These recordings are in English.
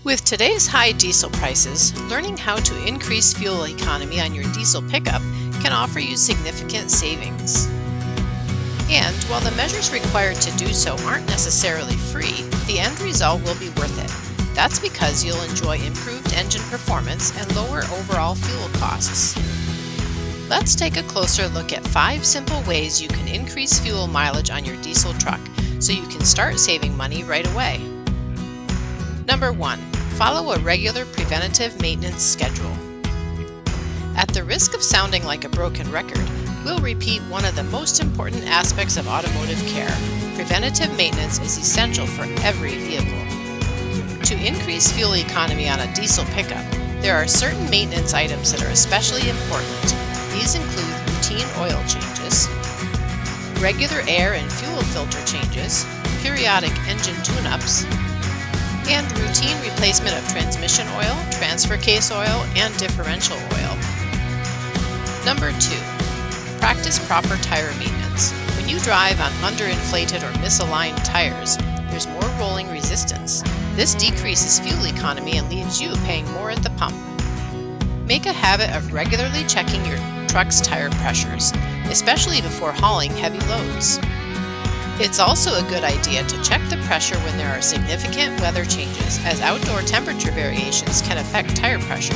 With today's high diesel prices, learning how to increase fuel economy on your diesel pickup can offer you significant savings. And while the measures required to do so aren't necessarily free, the end result will be worth it. That's because you'll enjoy improved engine performance and lower overall fuel costs. Let's take a closer look at 5 simple ways you can increase fuel mileage on your diesel truck so you can start saving money right away. Number 1. Follow a regular preventative maintenance schedule. At the risk of sounding like a broken record, we'll repeat one of the most important aspects of automotive care. Preventative maintenance is essential for every vehicle. To increase fuel economy on a diesel pickup, there are certain maintenance items that are especially important. These include routine oil changes, regular air and fuel filter changes, periodic engine tune-ups, and routine replacement of transmission oil, transfer case oil, and differential oil. Number 2. Practice proper tire maintenance. When you drive on underinflated or misaligned tires, there's more rolling resistance. This decreases fuel economy and leaves you paying more at the pump. Make a habit of regularly checking your truck's tire pressures, especially before hauling heavy loads. It's also a good idea to check the pressure when there are significant weather changes, as outdoor temperature variations can affect tire pressure.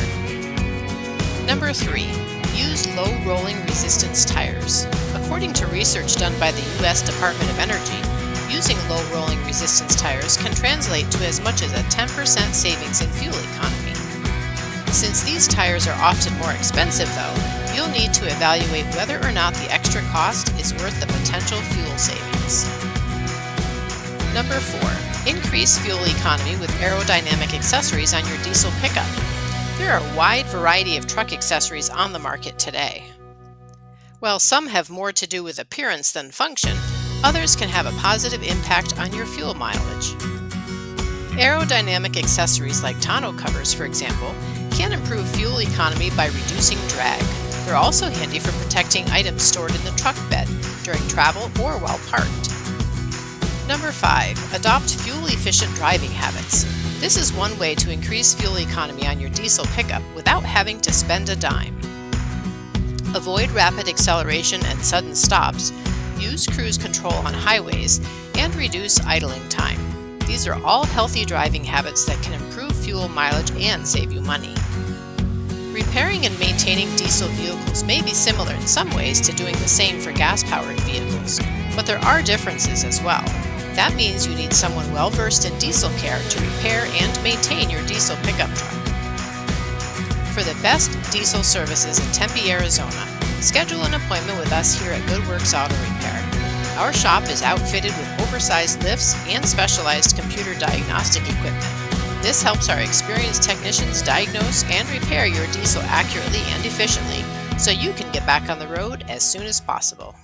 Number 3. Use low rolling resistance tires. According to research done by the U.S. Department of Energy, using low rolling resistance tires can translate to as much as a 10% savings in fuel economy. Since these tires are often more expensive though, you'll need to evaluate whether or not the extra cost is worth the potential fuel savings. Number 4. Increase fuel economy with aerodynamic accessories on your diesel pickup. There are a wide variety of truck accessories on the market today. While some have more to do with appearance than function, others can have a positive impact on your fuel mileage. Aerodynamic accessories like tonneau covers, for example, can improve fuel economy by reducing drag. They're also handy for protecting items stored in the truck bed during travel or while parked. Number 5. Adopt fuel-efficient driving habits. This is one way to increase fuel economy on your diesel pickup without having to spend a dime. Avoid rapid acceleration and sudden stops, use cruise control on highways, and reduce idling time. These are all healthy driving habits that can improve fuel mileage and save you money. Repairing and maintaining diesel vehicles may be similar in some ways to doing the same for gas-powered vehicles, but there are differences as well. That means you need someone well-versed in diesel care to repair and maintain your diesel pickup truck. For the best diesel services in Tempe, Arizona, schedule an appointment with us here at Good Works Auto Repair. Our shop is outfitted with oversized lifts and specialized computer diagnostic equipment. This helps our experienced technicians diagnose and repair your diesel accurately and efficiently so you can get back on the road as soon as possible.